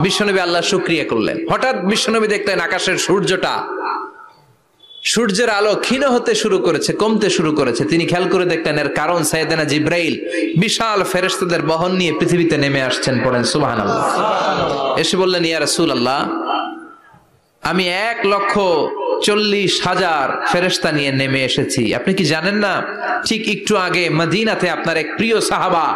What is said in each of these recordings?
বিশ্বনবী আল্লাহ শুকরিয়া করলেন। হঠাৎ বিশ্বনবী দেখলেন আকাশের সূর্যের আলো ক্ষীণ হতে শুরু করেছে, কমতে শুরু করেছে। তিনি খেয়াল করে দেখলেন এর কারণ সাইয়েদনা জিব্রাইল বিশাল ফেরেশতাদের বহন নিয়ে পৃথিবীতে নেমে আসছেন। পড়েন সুবহানাল্লাহ। এসে বললেন, ইয়া রাসূলুল্লাহ, আমি 1,40,000 ফেরেশতা নিয়ে নেমে এসেছি। আপনি কি জানেন না, ঠিক একটু আগে মদিনাতে আপনার এক প্রিয় সাহাবা,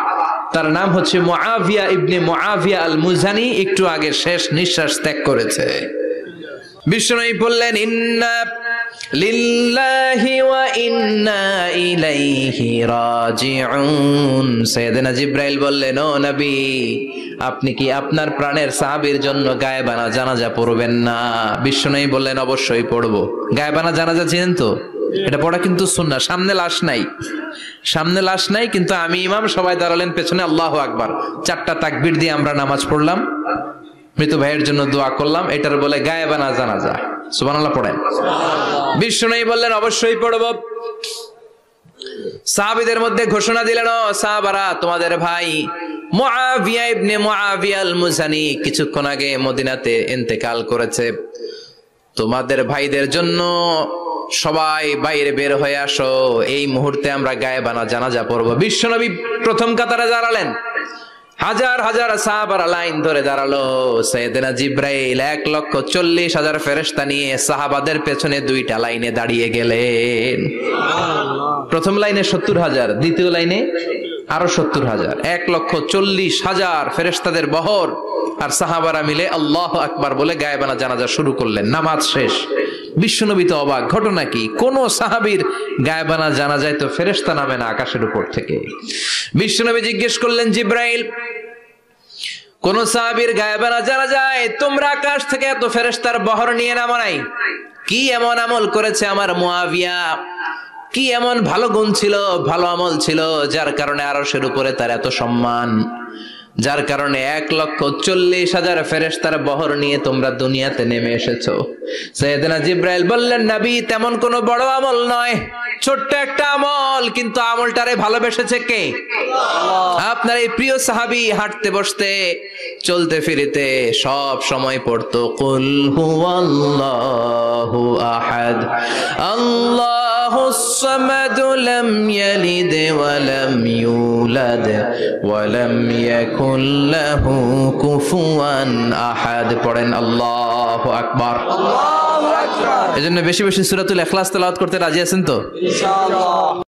তার নাম হচ্ছে মুআবিয়া ইবনে মুআবিয়া আল মুজানি, একটু আগে শেষ নিঃশ্বাস ত্যাগ করেছে। বিশ্বনবী বললেন, ইন্না লিল্লাহি ওয়া ইন্না ইলাইহি রাজিউন। সাইয়েদনা জিব্রাইল বললেন, ও নবী, আপনি কি আপনার প্রাণের সাহাবীর জন্য গায়েবানা জানাজা পড়বেন না? বিশ্বনবী বললেন, অবশ্যই পড়বো। গায়েবানা জানাজা চিনেন তো? এটা পড়া কিন্তু সুন্নাহ। সামনে লাশ নাই, কিন্তু আমি ইমাম, সবাই দাঁড়ালেন পেছনে, আল্লাহু আকবার, 4টা তাকবীর দিয়ে আমরা নামাজ পড়লাম, মৃত ভাইয়ের জন্য দোয়া করলাম। এটার বলে গায়েবানা জানাজা। সুবহানাল্লাহ পড়েন। বিশ্বনবী বললেন, অবশ্যই পড়ব। সাহাবীদের মধ্যে ঘোষণা দিলেন, ও সাহাবারা, তোমাদের ভাই মুআবিয়া ইবনে মুআবিয়া আল মুজানি কিছুক্ষণ আগে মদিনাতে ইন্তেকাল করেছে। তোমাদের ভাইদের জন্য সবাই বাইরে বের হয়ে আসো, এই মুহূর্তে আমরা গায়েবানা জানাজা পড়ব। বিশ্বনবী প্রথম কাতারে দাঁড়ালেন, হাজার হাজার সাহাবারা লাইন ধরে দাঁড়ালো। সাইয়েদনা জিব্রাইল 1,40,000 ফেরেশতা নিয়ে সাহাবাদের পেছনে 2টা লাইনে দাঁড়িয়ে গেলেন। প্রথম লাইনে 70,000, দ্বিতীয় লাইনে আরো 70,000, 1,40,000 ফেরেশতাদের বহর। আর সাহাবারা মিলে আল্লাহু আকবার বলে গায়েবানা জানাজা শুরু করলেন। নামাজ শেষ। বিশ্বনবী তো অবাক, ঘটনা কি? কোন সাহাবীর গায়েবানা জানাজায় তো ফেরেশতা নামে না আকাশের উপর থেকে। বিশ্বনবী জিজ্ঞেস করলেন, জিব্রাইল, কোন সাহাবীর গায়েবানা জানাজায় তোমরা আকাশ থেকে এত ফেরেশতার বহর নিয়ে নামো নাই? কি এমন আমল করেছে আমার মুআবিয়া? কি এমন ভালো গুণ ছিল, ভালো আমল ছিল, যার কারণে আরশের উপরে তার এত সম্মান, যার কারণে 1,40,000 ফেরেশতার বহর নিয়ে তোমরা দুনিয়াতে নেমে এসেছো? সাইয়েদনা জিব্রাইল বললেন, নবী, তেমন কোনো বড় আমল নয়, ছোট্ট একটা আমল, কিন্তু আমলটারে ভালোবেসেছে কে? আপনার এই প্রিয় সাহাবী হাঁটতে বসতে চলতে ফিরিতে সব সময় পড়তো, কুল হুয়াল্লাহু আহাদ আল্লাহুস সামাদ লাম ইয়ালিদ ওয়া লাম ইউলাদ ওয়া লাম ইয়াকুল লাহু কুফুয়ান আহাদ। পড়েন আল্লাহু আকবার। আল্লাহু আকবার। এজন্য বেশি বেশি সূরাতুল ইখলাস তেলাওয়াত করতে রাজি আছেন তো? ইনশাআল্লাহ।